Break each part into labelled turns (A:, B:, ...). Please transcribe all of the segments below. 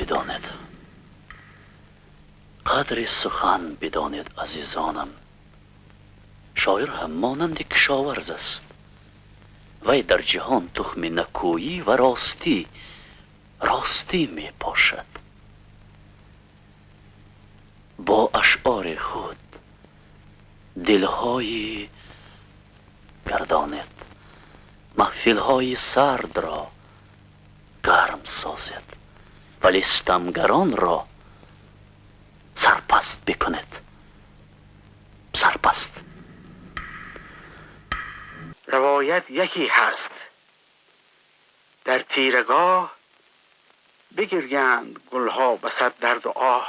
A: بدانید، قدر سخن بدانید عزیزانم. شاعر هم مانند کشاورز است، وی در جهان تخم نکویی و راستی می پاشد. با اشعار خود دلهای گردانید، محفلهای سرد را گرم سازید، ولی ستمگران را سرپست بکنید. سرپست.
B: روایت یکی هست، در تیرگاه بگریند گلها بسد درد و آه،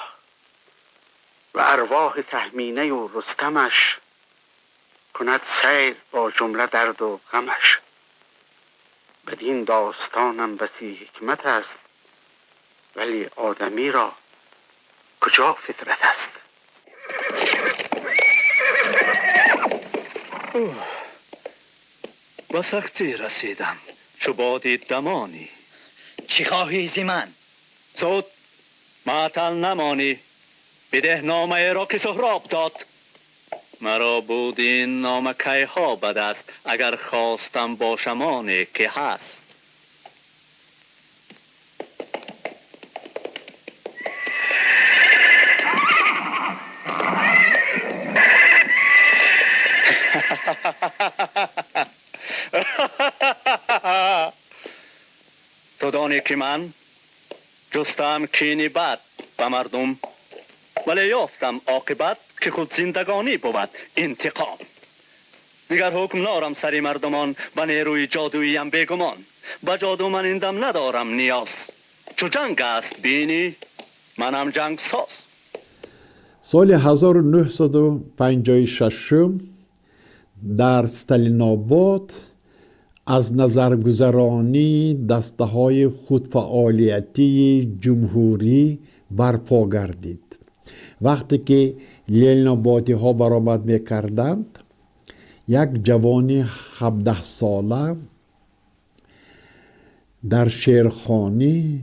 B: و ارواح تهمینه و رستمش کند سیر با جمله درد و غمش. بدین داستانم بسی حکمت است، ولی آدمی را کجا فطرت است؟
C: با سختی رسیدم چو بادی دمانی.
D: چی خواهی زی من؟
C: زود معطل نمانی، بده نامه را که سهراب داد. مرا بود این نامه کی ها بد است، اگر خواستم باشم آنی که هست. تو دانی که من جستم کینی بد به مردم، ولی یافتم عاقبت که خود زندگانی بود انتقام. دیگر حکم نارم سری مردمان و نیروی جادوییم بیگمان. به جادو من ایندم ندارم نیاز، چو جنگ است بینی منم جنگ ساز.
E: سال 1956 در استالیناباد از نظرگذرانی دسته های خودفعالیتی جمهوری برپا گردید. وقتی که لنینابادی ها برآمد میکردند، یک جوان 17 ساله در شعرخوانی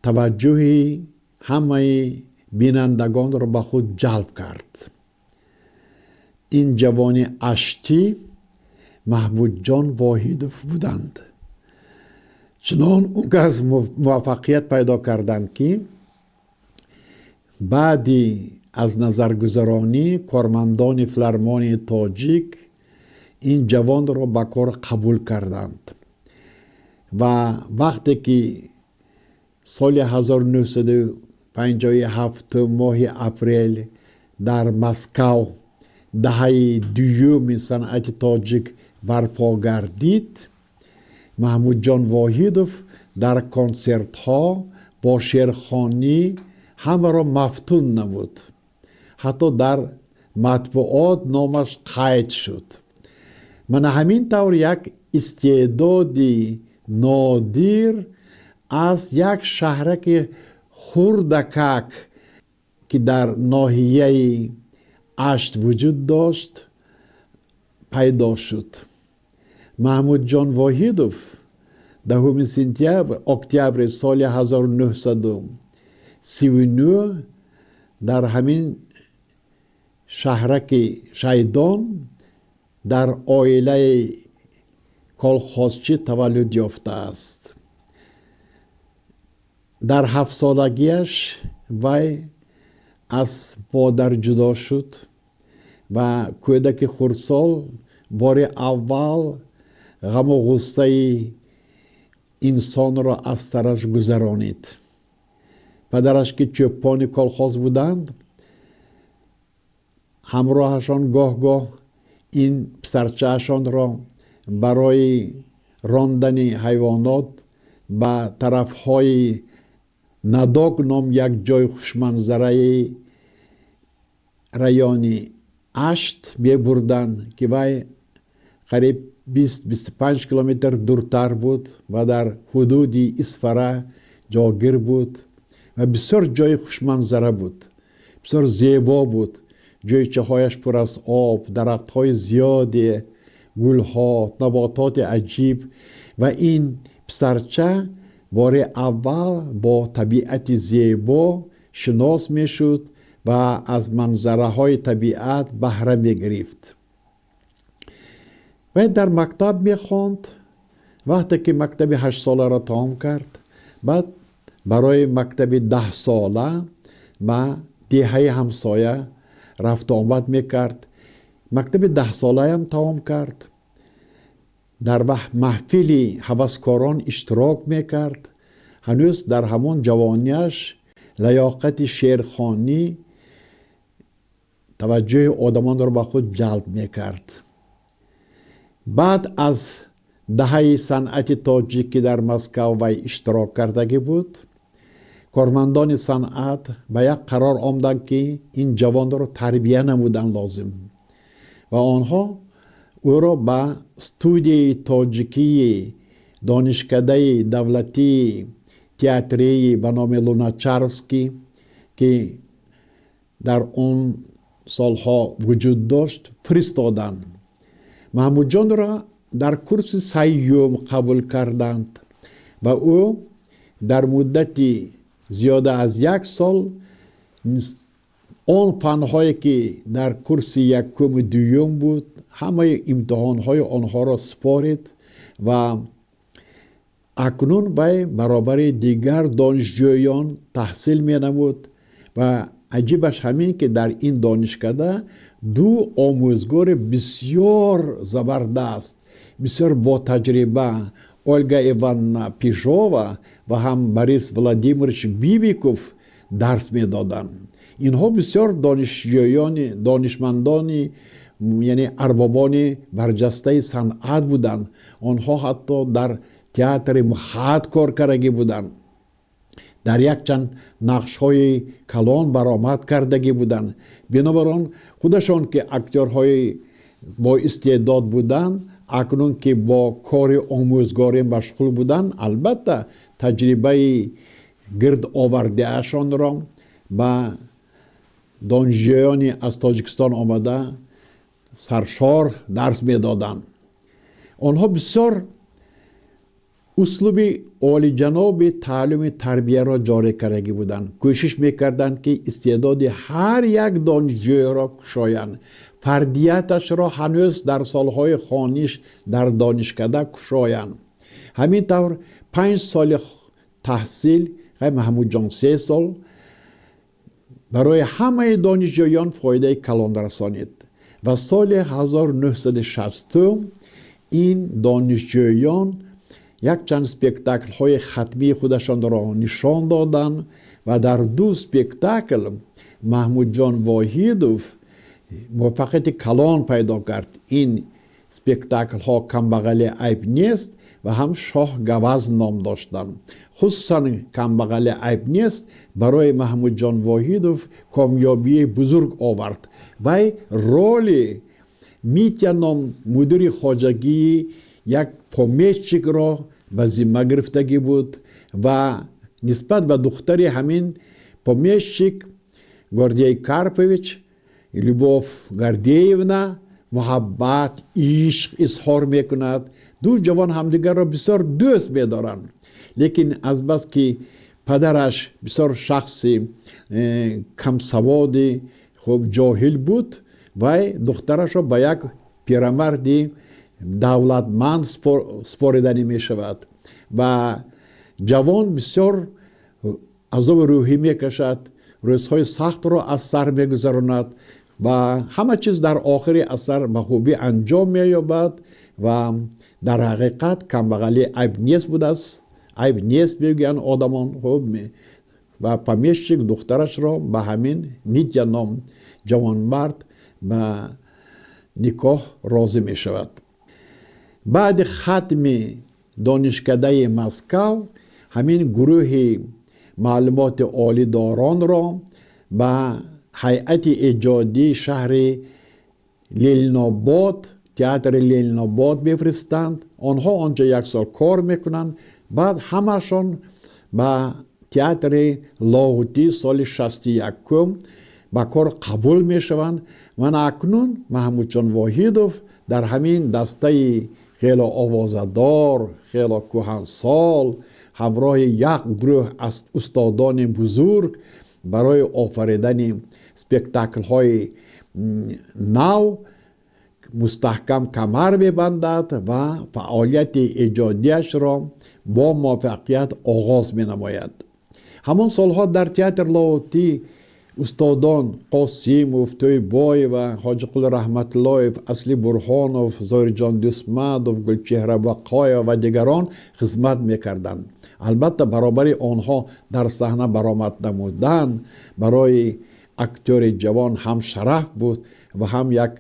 E: توجه همه بینندگان را به خود جلب کرد. این جوان اشتی محمود جان واحدوف بودند. چنان اونقدر موفقیت پیدا کردند که بعدی از نظرگذرانی کارمندان فیلارمونی تاجیک این جوان را به کار قبول کردند و وقتی که سال 1957 ماه اپریل در مسکو دهه دوم صنعت تاجیک برپا گردید، محمود جان واحدوف در کنسرت ها با شعرخوانی همه را مفتون نمود. حتی در مطبوعات نامش قید شد. من همین طور یک استعدادی نادر از یک شهرک خردکک که در ناحیه اشت وجود داشت پیدا شد. محمود جان واحدوف 10 اکتبر سال 1939 در همین شهرک شیدان در عائله کالخواسچی تولد یافته است. در 7 سالگیش وی از مادر جدا شد و کودک خردسال بار اول غم و غصه انسان را از سرش گذرانید. پدرش که چوپان کالخاز بودند، همراهشان گاه این پسرچه‌شان را برای راندن حیوانات به طرفهای نداک نام یک جای خوشمنظره ریان اشت بردن که وی قریب 20-25 کیلومتر دورتر بود و در حدود اسفره جاگیر بود و بسیار جای خوشمنظره بود، بسیار زیبا بود. جای هایش پر از آب، درخت های زیادی، گل ها، نباتات عجیب و این پسرچه بار اول با طبیعت زیبا شناس میشد و از منظره های طبیعت بهره میگرفت. و در مکتب میخواند. وقتی که مکتب 8 ساله را تمام کرد، بعد برای مکتب 10 ساله ما دهه همسایه رفت آمد میکرد. مکتب 10 ساله هم تمام کرد. در محفل هوسکاران اشتراک میکرد. هنوز در همون جوانیش لیاقت شعرخوانی توجه آدمان را به خود جلب میکرد. بعد از دهه صنعت تاجیکی در مسکو و اشتراک کردگی بود، کارمندان صنعت به یک قرار آمدند که این جوان را تربیه نمودن لازم و آنها او را به استودیوی تاجیکی دانشکده دولتی تئاتری به نام لوناچاروفسکی که در اون سالها وجود داشت فرستادند. محمود جان را در کورس سیوم قبول کردند و او در مدت زیاده از 1 سال آن فنهایی که در کورس یکم و دوم بود همه امتحانهای آنها را سپارید و اکنون وی برابر دیگر دانشجویان تحصیل می نمود و عجیبش همین که در این دانشکده 2 آموزگار بسیار زبردست، بسیار با تجربه، اولگا ایوان پیشووا و هم بریس ولادیمیرچ بیبیکوف درس می دادند. اینها بسیار دانشجویان، دانشمندان، یعنی اربابان برجسته صنعت بودند. آنها حتی در تئاتر مخاط کار کردگی بودند. در یک چند نقش های کلان برآمد کردگی بودند. بنابراین خودشان که اکتورهای با استعداد بودند، اکنون که با کار آموزگاری مشغول بودند، البته تجربه گرد آورده اشان را به دانشجویان از تاجیکستان آمده سرشار درس میدادند. آنها بسیار اسلوب عالی جناب تعلیم تربیه را جاری کردگی بودند. کوشش میکردند که استعداد هر یک دانشجوی را کشایند. فردیتش را هنوز در سالهای خوانیش در دانشکده کشایند. همینطور 5 سال تحصیل، محمود جان 3 سال، برای همه دانشجویان فایده کلان رسانید و سال 1960 این دانشجویان یک چند سپکتاکل های ختمی خودشان را نشان دادند و در 2 سپکتاکل محمود جان واحدوف موفقیت کلان پیدا کرد. این سپکتاکل ها کم بغل عیب نیست و هم شاه گوز نام داشتند. خصوصا کم بغل عیب نیست برای محمود جان واحدوف کامیابی بزرگ آورد و رول میتیا نام مدیر خواجگی یک پومیشچیک را به ذمه گرفتگی بود و نسبت به دختر همین پومیشچیک گاردیای کارپویچ لیوبوف گاردییونا محبت عشق اظهار میکند. 2 جوان همدیگر را بسیار دوست می‌دارند. لیکن از بس که پدرش بسیار شخص کم سواد خوب جاهل بود و دخترش را به یک پیرمرد دولتمند سپاریده می شود و جوان بسیار عذاب روحی می کشد، روزهای سخت را از سر می گذراند و همه چیز در آخر اثر به خوبی انجام می یابد و در حقیقت کم بغلی عیب نیست بود است. عیب نیست میگن آدمان. خوب و پمیشچیک دخترش را به همین میتیا نام جوان مرد به نکاح راضی می شود. بعد ختم دانشکده مسکو همین گروه معلومات عالی داران را به هیئت ایجادی شهر لیلناباد، تئاتر لیلناباد بفرستند. آنها آنجا 1 سال کار میکنند. بعد همشان به تئاتر لاهوتی سال 61 به کار قبول میشوند. من اکنون محمود جان واحدوف در همین دسته خیلی آوازدار، خیلی کهنسال همراه یک گروه از استادان بزرگ برای آفریدن سپکتاکل های نو مستحکم کمر ببندد و فعالیت ایجادیش را با موفقیت آغاز می نماید. همان سالها در تئاتر لاهوتی استادان قاسیموف، تویبای و حاج قل رحمت الله، اصلی برهانوف، زایر جان دسمدوف، گلچهره بقایا و دیگران خدمت میکردند. البته برابر آنها در صحنه برآمد نمودن برای اکتور جوان هم شرف بود و هم یک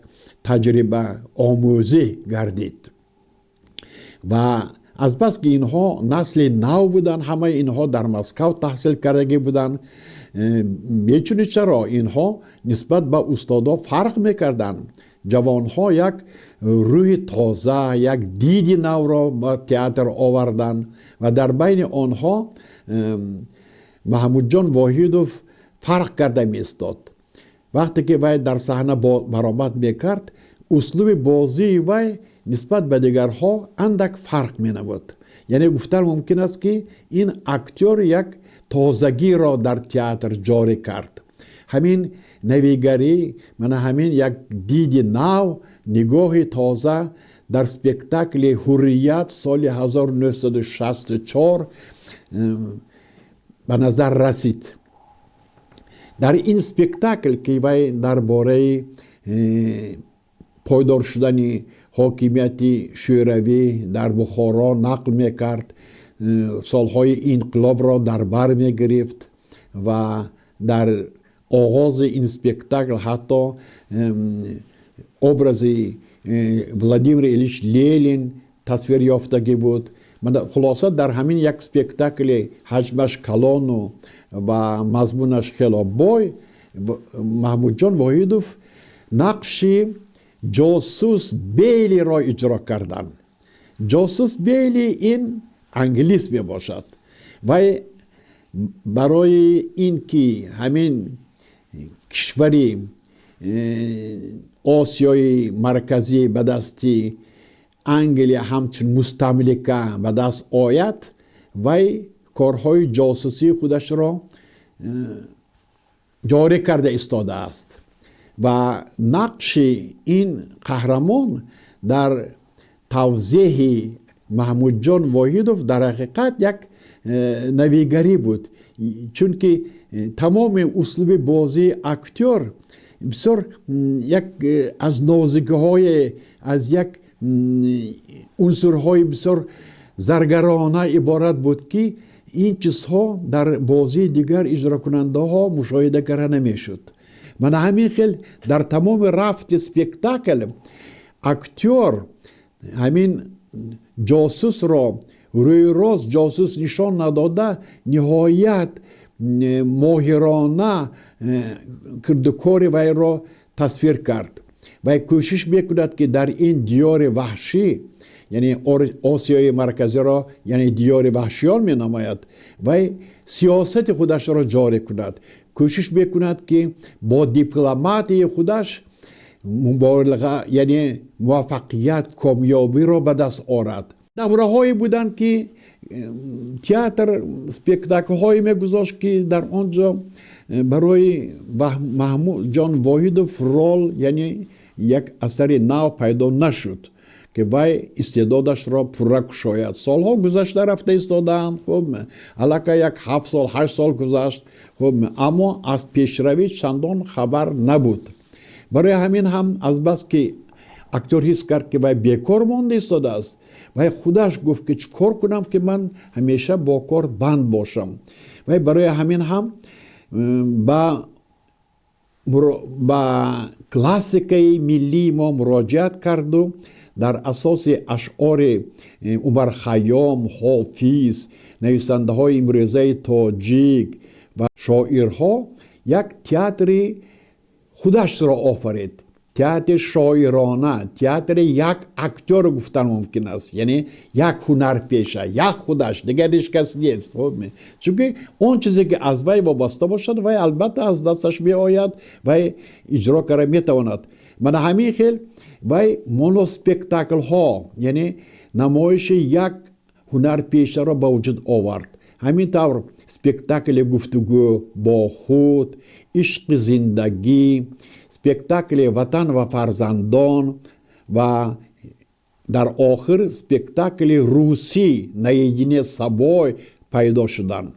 E: تجربه آموزی گردید. و از بس که اینها نسل نو بودن، همه اینها در مسکو تحصیل کرده بودن، میچونی چرا اینها نسبت به استادا فرق میکردن. جوانها یک روح تازه، یک دیدی نو را به تئاتر آوردن و در بین آنها محمود جان واحدوف فرق کرده می استاد. وقتی که وی در صحنه برآمد میکرد، اسلوب بازی وی نسبت به دیگرها اندک فرق می نمود. یعنی گفتن ممکن است که این اکتور یک تازگی را در تئاتر جاری کرد. همین نویگری، همین یک دید نو، نگاه تازه در سپکتاکل حریت سال 1964 به نظر رسید. در این سپکتاکل که وی درباره پایدار شدن حاکمیت شوروی در بخارا نقل میکرد، سالهای انقلاب را در بر میگرفت و در آغاز این سپکتاکل حتی ابراز ولادیمیر ایلیچ لنین تصویر یافتگی بود. خلاصه در همین یک سپکتاکل حجمش کلان و مضمونش خیلی بای، محمود جان واحدوف نقش جاسوس بیلی را اجرا کردن. جاسوس بیلی این انگلیس می باشد و برای این که همین کشوری آسیای مرکزی به دستی انگلیا همچون مستملکه به دست آید و کارهای جاسوسی خودش را جاری کرده ایستاده است و نقش این قهرمان در توضیح محمود جان واحدوف در حقیقت یک نویگری بود، چون که تمام اسلوب بازی اکتور بسیار یک از نازکی های، از یک عنصرهای بسیار زرگرانه عبارت بود که این چیزها در بازی دیگر اجرا کننده ها مشاهده کرده نمیشد. من همین خیلی در تمام رفت سپکتاکل اکتور همین جاسوس را روی راست جاسوس نشان نداده، نهایت ماهرانه کردکار وی را تصویر کرد و کوشش میکند که در این دیار وحشی، یعنی آسیای مرکزی را یعنی دیار وحشیان می نماید و سیاست خودش را جاری کند. کوشش میکند که با دیپلماتی خودش مبالغه یعنی موفقیت کامیابی را به دست آورد. دوره هایی بودند که تئاتر سپکتاکل هایی میگذاشت که در آنجا برای محمود جان واحدوف رول یعنی یک اثر نو پیدا نشد که وی استعدادش را پوره شاید. سالها گذشته رفته ایستادند، خب البته یک 7 سال 8 سال گذشت، خب اما از پیشروی چندان خبر نبود. برای همین هم از بس که اکتور حس کرد که وی بیکار مانده ایستاده است و خودش گفت که چیکار کنم که من همیشه با کار بند باشم. و برای همین هم با کلاسیک ملی ما مراجعت کرد و در اساس اشعار عمر خیام، حافظ، نویسنده های امروزه تاجیک و شاعرها یک تئاتر خودش را آفرید. تئاتر شاعرانه، تئاتر یک اکتور گفتن ممکن است، یعنی یک هنرپیشه، یک خودش، دیگر هیچ کس نیست. چون که اون چیزی که از وی وابسته باشد وی البته از دستش می آید و اجرا کرده می تواند. من همین خیل وی مونوسپکتاکل ها یعنی نمایش یک هنر پیشه را به وجود آورد. همین طور سپکتاکل گفتگو با خود، عشق زندگی، سپکتاکل وطن و فرزندان و در آخر سپکتاکل روسی نایدینه سبای پیدا شدن.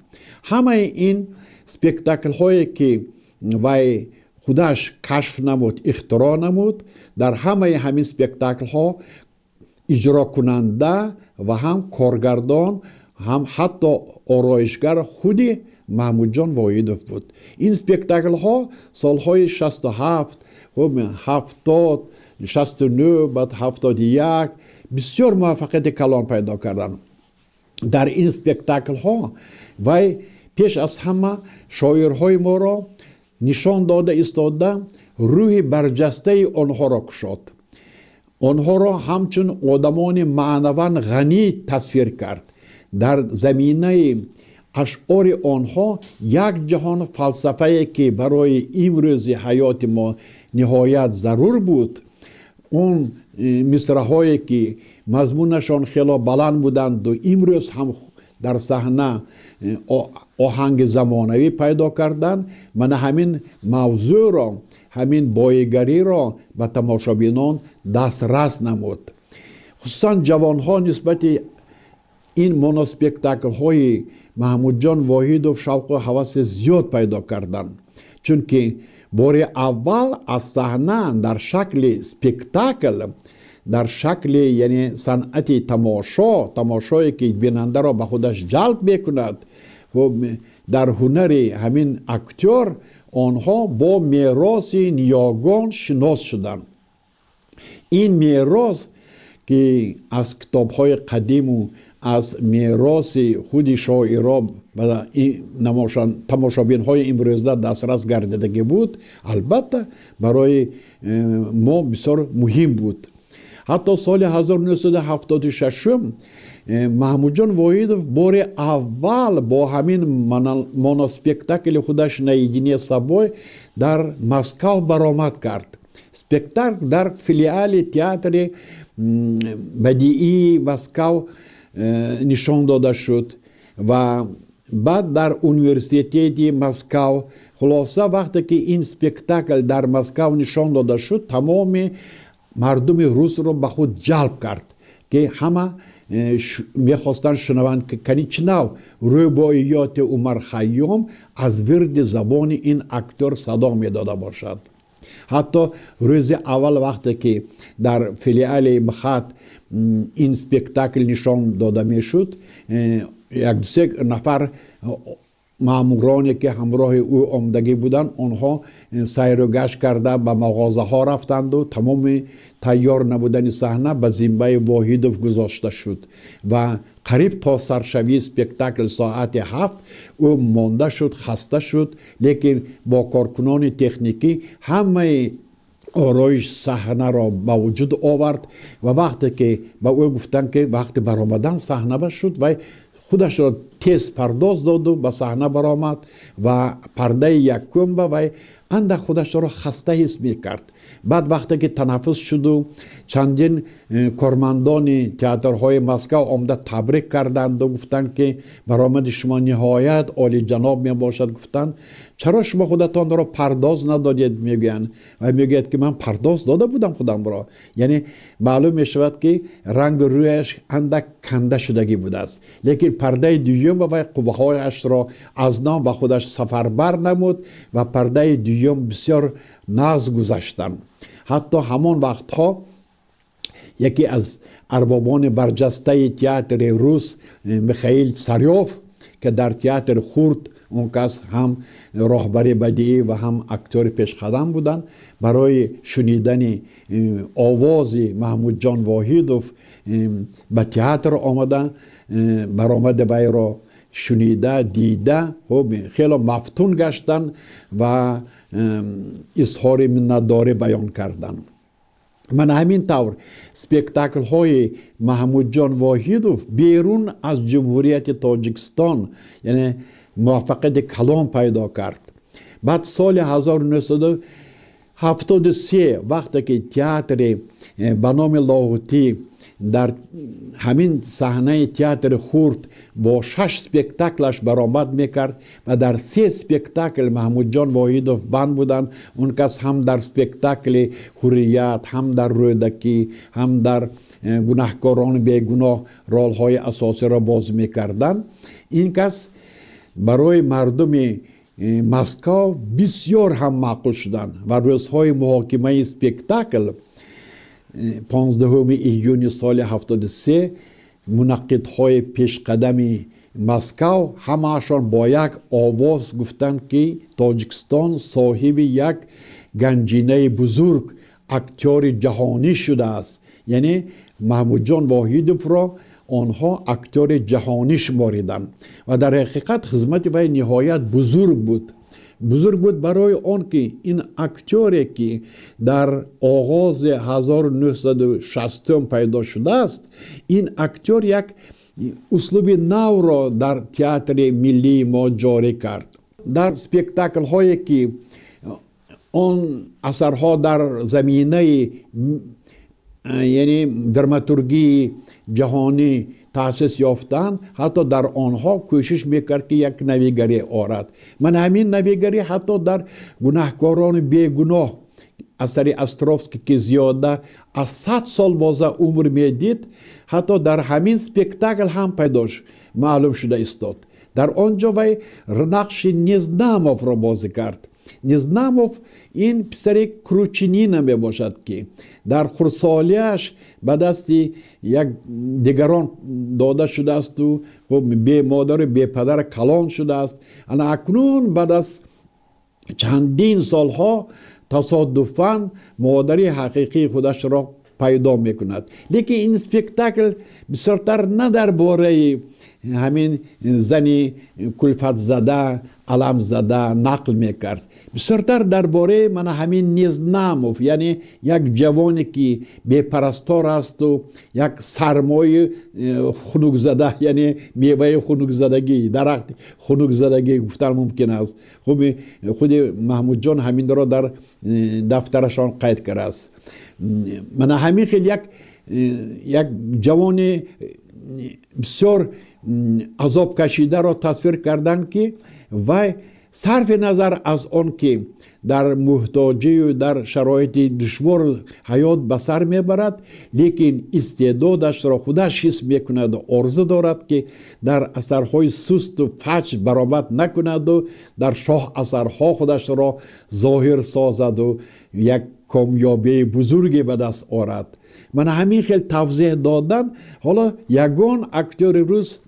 E: همه این سپکتاکل هایی که وی خودش کشف نمود، اختراع نمود، در همه همین سپکتاکل ها اجرا کننده و هم کارگردان هم حتی آرایشگر خودی محمود جان واحدوف بود. این سپکتاکل ها سالهای 67 70 69 بعد 71 بسیار موفقیت کلان پیدا کردند. در این سپکتاکل ها وی پیش از همه شاعرهای ما را نشان داده ایستاده، روح برجسته آنها را کشاد. آنها را همچون آدمان معنوان غنی تصویر کرد. در زمینه اشعار آنها یک جهان فلسفه که برای امروز حیات ما نهایت ضرور بود، اون مصرع‌هایی که مضمونشان خیلی بلند بودند و امروز هم در صحنه آهنگ زمانوی پیدا کردند، من همین موضوع را، همین بایگری را به تماشابینان دسترس نمود. خصوصا جوانها نسبت این مونوسپکتاکل های محمود جان واحدوف شوق و هوس زیاد پیدا کردند، چون که بار اول از صحنه در شکل سپکتاکل، در شکل یعنی صنعت تماشایی که بیننده را به خودش جلب میکند و در هنر همین اکتور آنها با میراث نیاگان شناس شدند. این میراث که از کتاب‌های قدیم و از میراث خود شاعران و تماشابین‌های امروزه دسترس گردیدگی بود، البته برای ما بسیار مهم بود. حتی سال 1976 محمود جان واحدوف بار اول با همین مونوسپکتاکل خودش نایدینه سبای در مسکو برآمد کرد. سپکتاکل در فیلیال تئاتر بدیعی مسکو نشان داده شد و بعد در اونیورسیته مسکو. خلاصه وقتی که این سپکتاکل در مسکو نشان داده شد، تمام مردم روس رو به خود جلب کرد که همه میخواستن شنوند که کنی چنو روباییات عمر خیام از ورد زبان این اکتور صدا میداده باشد. حتی روز اول وقتی که در فیلیال مخاط این سپکتاکل نشان داده میشد، یک سه نفر مامورانی که همراه او آمدگی بودند، آنها سیر و گشت کرده به مغازه ها رفتند و تمام تیار نبودن صحنه به ذمه واحدوف گذاشته شد و قریب تا سرشوی سپکتاکل ساعت 7 او مانده شد، خسته شد، لیکن با کارکنان تکنیکی همه آرایش صحنه را به وجود آورد و وقتی که به او گفتن که وقتی برآمدن صحنه شد و خودش را تیز پرداز داد و به صحنه برآمد و پرده یکم و اندک خودش را خسته حس می کرد. بعد وقتی که تنفس شد و چندین کارمندان تئاترهای مسکو آمده تبریک کردند و گفتند که برآمد شما نهایت عالی جناب می باشد. گفتند چرا شما خودتان را پرداز ندادید؟ میگن و میگوید که من پرداز داده بودم خودم را. یعنی معلوم می شود که رنگ رویش اندک کنده شدگی بوده است، لیکن پرده دوم و قوه هایش را از نام و خودش سفربر نمود و پرده دوم بسیار نغز گذاشتند. حتی همان وقتها یکی از اربابان برجسته تئاتر روس، میخائیل ساریوف، که در تئاتر خورد اون کس هم راهبر بدیعی و هم اکتور پیشقدم بودند، برای شنیدن آواز محمود جان واحدوف به تئاتر آمده، برآمد وی را شنیده دیده خیلی مفتون گشتن و اظهار منتداری بیان کردن. من همین طور سپکتاکل های محمود جان واحدوف بیرون از جمهوریت تاجیکستان یعنی موفقیت کلان پیدا کرد. بعد سال 1973 وقتی که تئاتر به نام لاهوتی در همین صحنه تئاتر خورد با 6 سپکتاکلش برآمد میکرد و در 3 سپکتاکل محمود جان واحدوف بند بودن. اون کس هم در سپکتاکل حریت، هم در رودکی، هم در گناهکاران بیگناه رول های اساسی را باز میکردن. این کس برای مردم مسکو بسیار هم معقول شدن و روزهای محاکمه سپکتاکل 15 ایون سال 73 منعقدهای پیش قدم مسکو همه‌شان با یک آواز گفتند که تاجیکستان صاحب یک گنجینه بزرگ اکتور جهانی شده است. یعنی محمود جان واحدوف را آنها اکتور جهانی شماریدند و در حقیقت خدمت وی نهایت بزرگ بود برای آن که این اکتوری که در آغاز 1960 پیدا شده است، این اکتور یک اسلوب نو را در تئاتر ملی ما جاری کرد. در سپکتاکل هایی که آن اثرها در زمینه یعنی دراماتورگی جهانی تأسیس یافتن، حتی در آنها کوشش میکرد که یک نویگری آورد. من همین نویگری حتی در گناهکاران بیگناه اثر استروفسکی که زیاده از 100 سال باز عمر میدید، حتی در همین سپکتاکل هم پیداش معلوم شده استاد. در آنجا وی نقش نیزناموف را بازی کرد. نیزناموف این پسر کروچینین می باشد که در خردسالیش به دست یک دیگران داده شده است و بی مادر و بی پدر کلان شده است. اکنون بعد از چندین سالها تصادفاً مادر حقیقی خودش را پیدا می کند. لیکن این سپکتاکل بسیارتر نه درباره همین زنی کلفت زده، علم زده نقل میکرد، بسیارتر درباره من همین نیزناموف، یعنی یک جوانی که بی‌پرستار است و یک سرمایه خنک زده، یعنی میوه خنک زدگی، درخت خنک زدگی گفتن ممکن است. خود محمود جان همین را در دفترشان قید کرده است. من همین خیلی یک جوان بسیار عذاب کشیده را تصویر کردن که و صرف نظر از آن که در محتاجی و در شرایط دشوار حیات به سر میبرد، لیکن استعدادش را خودش حس میکند و آرزو دارد که در اثرهای سست و فحش برآمد نکند و در شاه اثرها خودش را ظاهر سازد و یک کامیابی بزرگی به دست آورد. من همین خیلی توضیح دادم. حالا یگان اکتور روس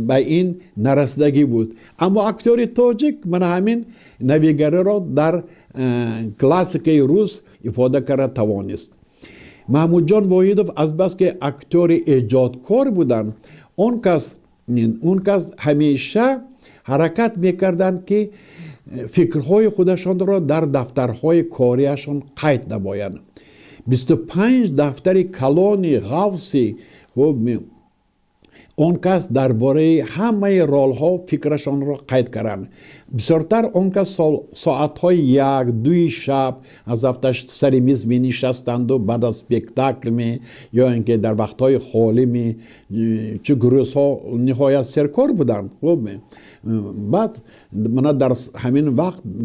E: به این نرسیدگی بود، اما اکتور تاجیک من همین نویگری را در کلاسیک روس افاده کرده توانست. محمود جان واحدوف از بس که اکتور ایجادکار بودن، اون کس همیشه حرکت میکردن که فکرهای خودشان را در دفترهای کاریشان قید نمایند. 25 دفتر کلان غوثی اون کس درباره همه رول ها فکرشان را قید کردند. بسیارتر اون کس ساعت های 1-2 شب از هفتش سر میز می نشستند و بعد از سپکتاکل می یا اینکه در وقت های خالی می چه گروه ها نهایت سرکار بودند. بعد من در همین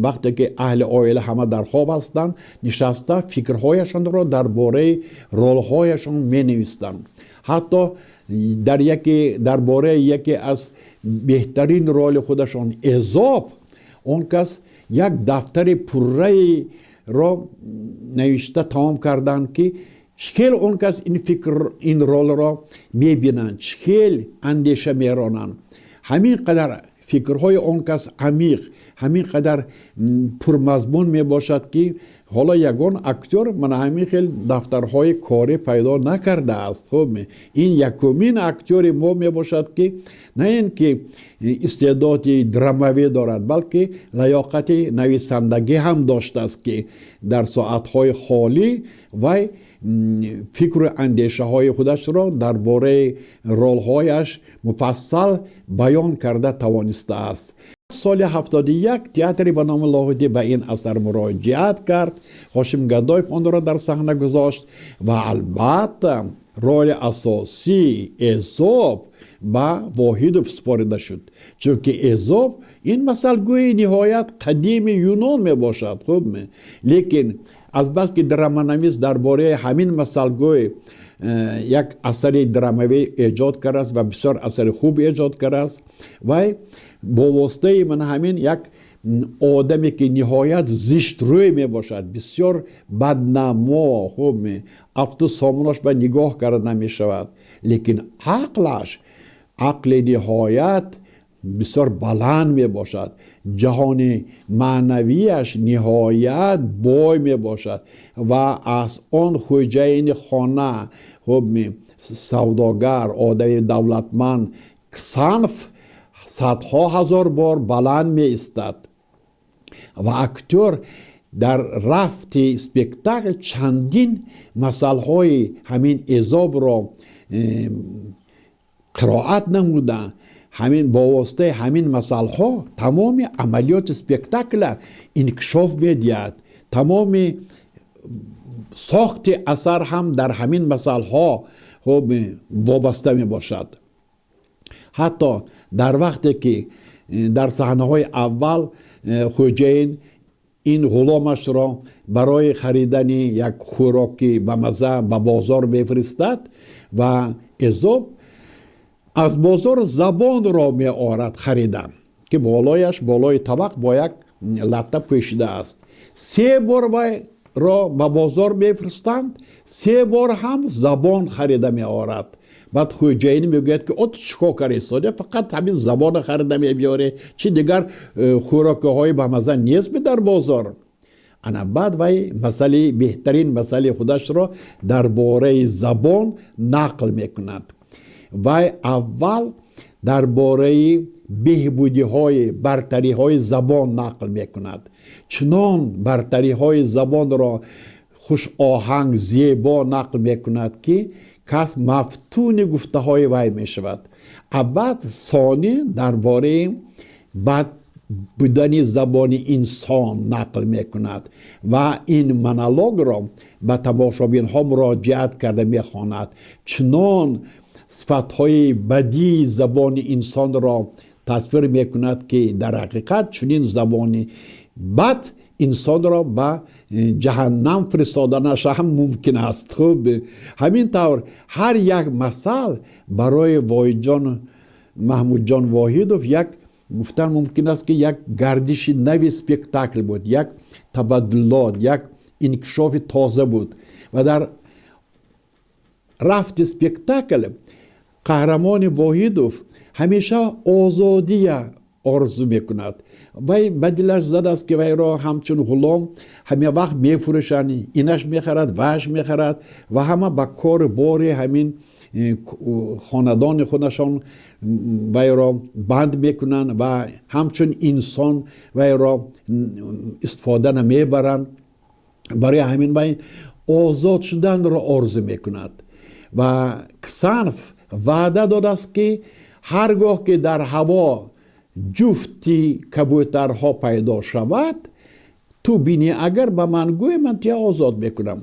E: وقتی که اهل عائله همه در خواب هستند نشسته فکرهایشان را درباره رول هایشان می نویسند. حتی درباره یکی از بهترین رول خودشان عذاب، اون کس یک دفتر پره را نوشته تمام کردند که چخیل اون کس این رول را میبینند، چخیل اندیشه میرانند. همین قدر فکرهای اون کس عمیق، همین قدر پرمضمون می باشد که حالا یگان اکتور من همین خیلی دفترهای کاری پیدا نکرده است. این یکمین اکتور ما می باشد که نه اینکه استعداد دراموی دارد بلکه لیاقت نویسندگی هم داشته است که در ساعتهای خالی و فکر و اندیشه های خودش را درباره رول هایش مفصل بیان کرده توانسته است. سال 71 تئاتر به نام لاهودی به این اثر مراجعت کرد. هاشم گدایف آن را در صحنه گذاشت و البته роль اساسی اضاف با واحد سپارده شد، چون که اضاف این مثلگوی نهایت قدیم یونان می باشد. خب لیکن از بس که درامانویس درباره همین مثلگوی یک اثر دراموی ایجاد کرده است و بسیار اثر خوب ایجاد کرده است و با واسطه من همین یک آدمی که نهایت زشت روی می باشد، بسیار بدنما، خب افت سامانش به نگاه کرده نمی شود، لیکن عقلش عقل نهایت بسیار بلند می باشد، جهان معنویش نهایت بای می باشد و از آن خوجین خانه خب سوداگر آدم دولتمند صنف صدها هزار بار بلند می استد و اکتور در رفت اسپکتاکل چندین مثال های همین اضاب را قرائت نمودن. همین با واسطه همین مثال ها تمام عملیات اسپکتاکل انکشاف می‌دهد، تمام ساخت اثر هم در همین مثال ها وابسته می باشد. حتی در وقتی که در صحنه های اول خوجین این غلامش را برای خریدن یک خوراکی به مزه به بازار بفرستد و اضاف از بازار زبان را می آورد خریدن که بالایش بالای طبق با یک لطه پوشیده است. 3 بار وی را به بازار بفرستند، 3 بار هم زبان خریده می آورد. بعد خوجین میگوید که ات چیکار کردی؟ فقط همین زبان خریده می بیاره، چی دیگر خوراک های به مزه نیست در بازار. انا بعد وی مسئله بهترین مسئله خودش را درباره زبان نقل میکند. وی اول درباره بهبودی های برتری های زبان نقل میکند، چنان برتری های زبان را خوش آهنگ زیبا نقل میکند که کس مفتون گفته های وی می شود. بعد ثانی درباره بد بودن زبان انسان نقل می کند و این منالوگ را به تماشابین ها مراجعت کرده می خواند، چنان صفت های بدی زبان انسان را تصویر می کند که در حقیقت چنین زبانی بد انسان را به جهنم فرستادنش هم ممکن است. خب همین طور هر یک مثال برای واحد جان محمود جان واحدوف یک گفتن ممکن است که یک گردش نوی اسپکتاکل بود، یک تبادلات، یک انکشاف تازه بود و در رفت اسپکتاکل قهرمان واحدوف همیشه آزادی آرزو میکند. وی بدلش زد است که وی را همچون غلام همه وقت میفروشند، اینش میخرد وش میخرد و همه با کار بار همین خاندان خودشان وی را بند میکنند و همچون انسان وی را استفاده نمیبرند. برای همین وی آزاد شدن را آرزو میکند و کسانف وعده داده است که هرگاه که در هوا جفتی کبوترها پیدا شود تو بینی اگر به من گوی من تیا آزاد میکنم.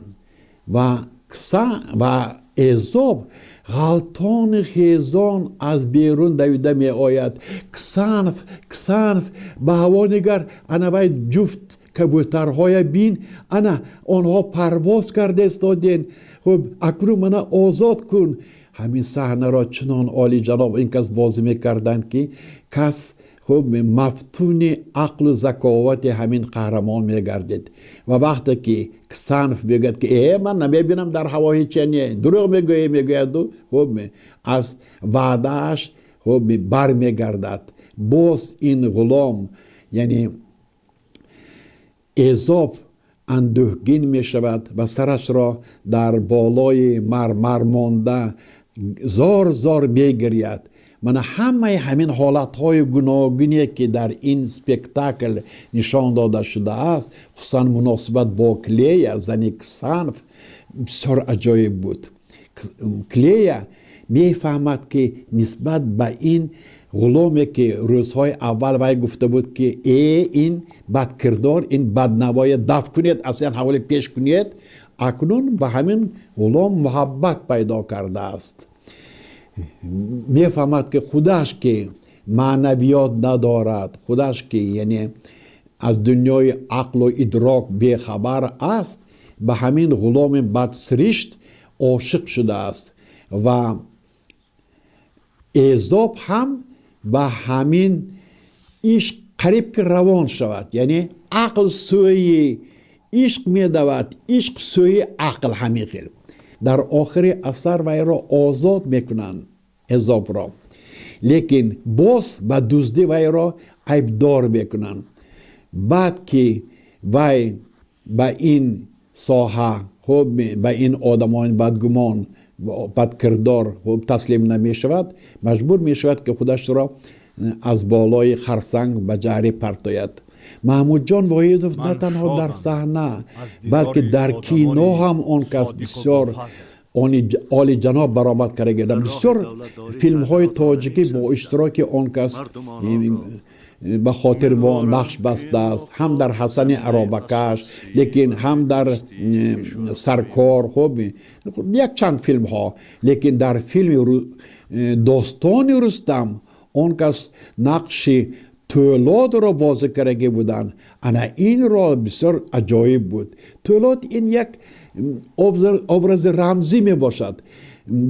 E: و اضاب غلطان خیزان از بیرون دویده می آید. کسانف به هوا نگر، انا وی جفت کبوترهای بین، انا آنها پرواز کرده استادین، خب اکنون من آزاد کن. همین صحنه را چنان عالی جناب این کس بازی میکردند که کس خب مفتون عقل و ذکاوت همین قهرمان میگردید و وقتی که صنف بگید که من نمیبینم در هوای چنیه، دروغ میگوید و خب از وعدهش خب بر میگردد. باز این غلام یعنی اضاف اندوهگین می شود و سرش را در بالای مرمر مانده زار می گرید. من همه همین حالتهای گوناگونی که در این سپکتاکل نشان داده شده است، خصوصا مناسبت با کلیا زنی کسانف بسیار عجایب بود. کلیا می فهمد که نسبت به این غلامی که روزهای اول وی گفته بود که این بدکردار، این بدنوای دفع کنید، اصلا حوالی پیش کنید، اکنون به همین غلام محبت پیدا کرده است. میفهمد که خودش که معنویات ندارد، خودش که یعنی از دنیای عقل و ادراک بیخبر است، به همین غلام بدسرشت عاشق شده است و عذاب هم به همین عشق قریب که روان شود. یعنی عقل سوی عشق می دود، عشق سوی عقل همیخیل. در آخر اثر وی را آزاد میکنند عذاب را، لیکن باز به دزدی وی را عیبدار میکنند. بعد که وی به این ساحه به این آدمان بدگمان بد کردار تسلیم نمی شود، مجبور می شود که خودش را از بالای خرسنگ به جهری پرتاید. محمود جان واحدوف نه تنها در صحنه بلکه در کینو هم آن کس بسیار عالی جناب برآمد کرده گردم. بسیار فیلم های تاجیکی با اشتراک آن کس به خاطر با نقش بسته است، هم در حسن عرابکش لیکن هم در سرکار، خب یک چند فیلم ها. لیکن در فیلم داستان رستم آن کس نقش تولاد را بازی کرده بودند. انا این را بسیار عجایب بود. تولاد این یک ابراز رمزی می باشد.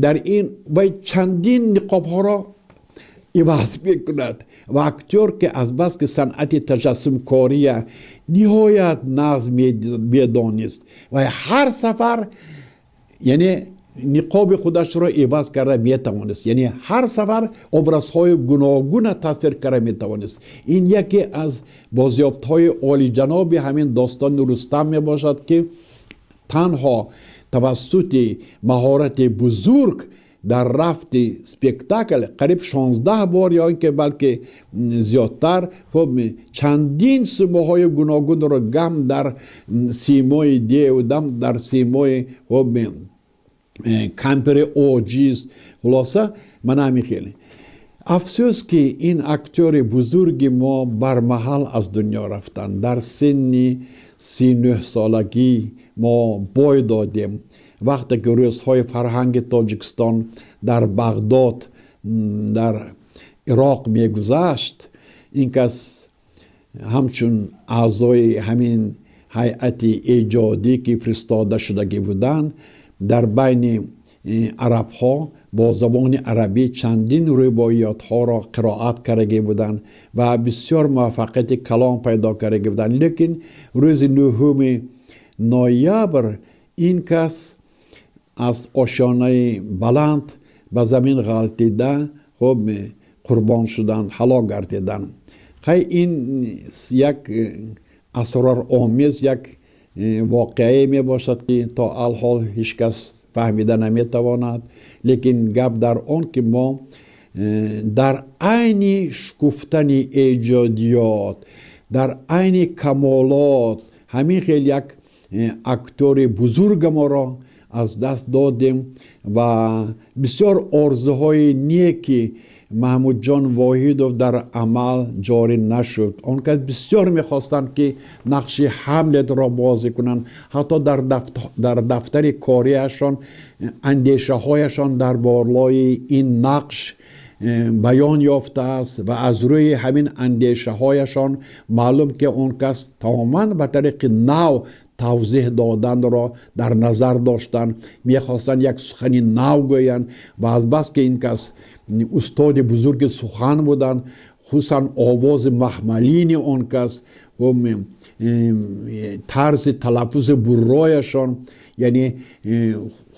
E: در این و چندین نقاب ها را عوض میکند و اکتور که از بس که صنعت تجسم کاری نهایت ناز میدانست و هر سفر یعنی نقاب خودش را عوض کرده میتوانست، یعنی هر سفر ابرازهای گوناگون تصویر کرده میتوانست. این یکی از بازیافت‌های عالی جناب همین داستان رستم می باشد که تنها توسط مهارت بزرگ در رفت سپیکتاکل قریب 16 بار یا اینکه بلکه زیادتر چندین سیماهای گوناگون را گم در سیمای دیو، دم در سیمای کمپر اوجیز، خلاصه من همی خیلی افسوس که این اکتور بزرگ ما برمحل از دنیا رفتن. در سن 39 سالگی ما بای دادیم. وقتی که روزهای فرهنگ تاجیکستان در بغداد در عراق میگذشت، این کس همچون اعضای همین هیئت ایجادی که فرستاده شدگی بودند در بین عرب ها با زبان عربی چندین روایات ها را قرائت کرده بودند و بسیار موفقیت کلام پیدا کرده بودند. لیکن روز 9 نوامبر این کس از آشیانه بلند به زمین غلطیده خب قربان شدند، هلاک گردیدند. خیلی این یک اسرار آمیز یک واقعه می باشد که تا الحال هیچ کس فهمیده نمی تواند. لیکن گپ در آن که ما در عین شکفتن ایجادیات، در عین کمالات همین خیلی یک اکتور بزرگ ما را از دست دادیم و بسیار آرزوهای نیکی محمود جان واحدوف در عمل جاری نشد. آن که بسیار میخواستند که نقش حملت را بازی کنند، حتی در دفتر کاریشان اندیشه هایشان در بالای این نقش بیان یافته است و از روی همین اندیشه هایشان معلوم که آن کس تماما به طریق نو توضیح دادن را در نظر داشتند. میخواستند یک سخنی نو گویند و از بس که این کس استاد بزرگ سخن بودند، خصوصا آواز محملین آن کس و طرز تلفظ برایشان، یعنی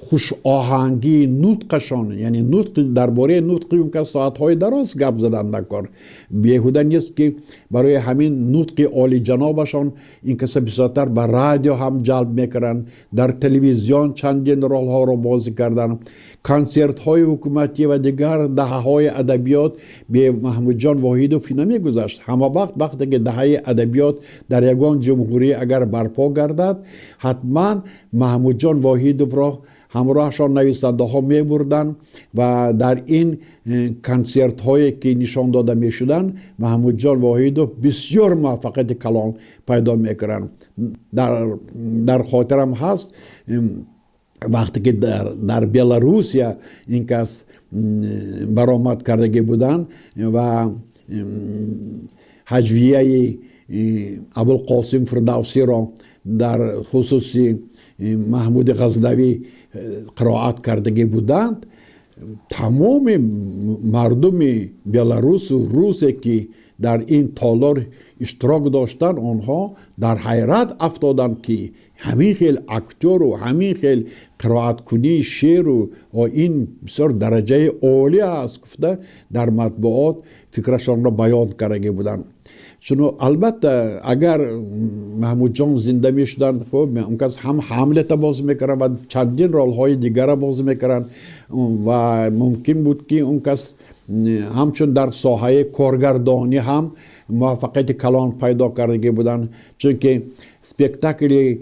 E: خوش آهنگی نطقشان، یعنی نطق درباره نطق اون که ساعتهای دراز گپ زدن نکار بیهوده نیست که برای همین نطق عالی جنابشان این کسا بسیارتر به رادیو هم جلب میکردن، در تلویزیون چندین رول ها را بازی کردن، کنسرت های حکومتی و دیگر دهه های ادبیات به محمود جان واحدوف نمی گذشت. همه وقتی که دهه ادبیات در یگان جمهوری اگر برپا گردد، حتما محمود جان واحدوف را همراهشان نویسنده ها می بردن و در این کنسرت هایی که نشان داده می شدن محمود جان واحدوف بسیار موفقیت کلان پیدا میکردن. در خاطرم هست وقتی که در بلاروسیا این کس برآمد کردگی بودن و هجویه ابوالقاسم فردوسی را در خصوصی محمود غزنوی قرائت کردگی بودند، تمام مردم بلاروس و روسی که در این تالار اشتراک داشتن آنها در حیرت افتادند که همین خیل اکتور و همین خیل قرائت کنی شعر و این بسیار درجه عالی است گفته در مطبوعات فکرشان را بیان کرده بودند. چون البته اگر محمود جان زنده می شدن خب اون کس هم حملت باز میکردن و چندین رول های دیگر باز میکردن و ممکن بود که اون کس همچون در ساحه کارگردانی هم موفقیت کلان پیدا کرده بودن، چون که سپکتاکل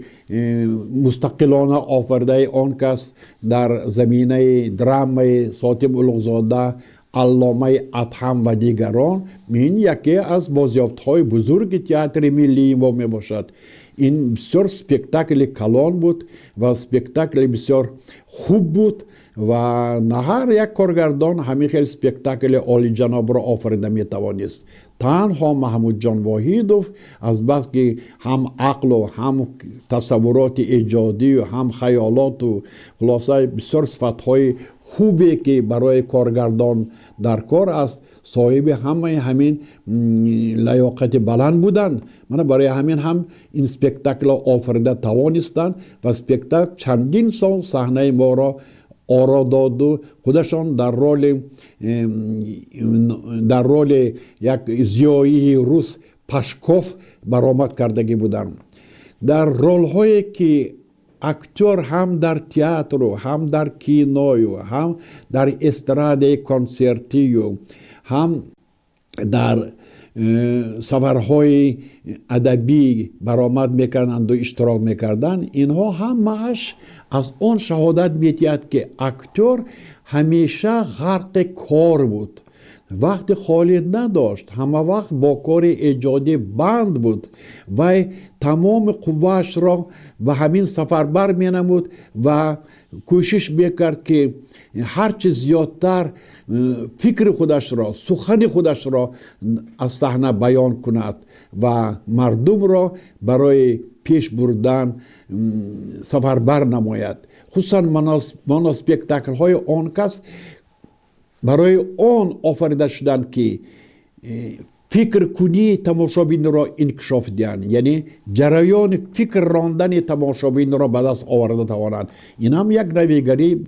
E: مستقلانه آفرده آن کس در زمینه درام ساتم اولوغزاده، علامه ادهم و دیگران این یکی از بازیافت‌های بزرگ تئاتر ملی ما می باشد. این بسیار سپکتاکل کلان بود و سپکتاکل بسیار خوب بود و نه هر یک کارگردان همین خیلی سپکتاکل عالی جناب را آفریده می توانست. تنها محمود جان واحدوف از بس که هم عقل و هم تصورات ایجادی و هم خیالات و خلاصه بسیار صفت‌های خوبی که برای کارگردان در کار است، صاحب همین لیاقت بلند بودند. من برای همین هم این سپکتاکل آفریده توانستند و سپکتاکل چندین سال صحنه ما را آرا داد و خودشان در رول یک زیایی روس پاشکوف برآمد کردگی بودند. در رول هایی که اکتور هم در تئاتر و هم در کینو و هم در استراد کنسرتی و هم در سفرهای ادبی برآمد میکردند و اشتراک میکردند، اینها هم معش از اون شهادت میدهد که اکتور همیشه غرق کار بود، وقت خالی نداشت، همه وقت با کار ایجادی بند بود و تمام قوهش را به همین سفر بر می نمود و کوشش میکرد که هرچه زیادتر فکر خودش را، سخن خودش را از صحنه بیان کند و مردم را برای پیش بردن سفربر نماید. خصوصا مونوسپکتاکل های آن کس برای آن آفریده شدند که فکر کنی تماشابین را انکشاف دهند، یعنی جریان فکر راندن تماشابین را به دست آورده توانند. این هم یک نویگری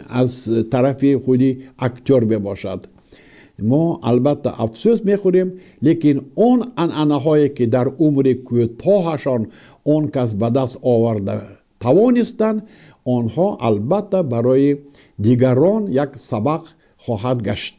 E: از طرف خودی اکتور بباشد. ما البته افسوس میخوریم، لیکن اون انعنه هایی که در عمر کوتاهشان آن کس به دست آورده توانستند، آنها البته برای دیگران یک سبق خواهد گشت.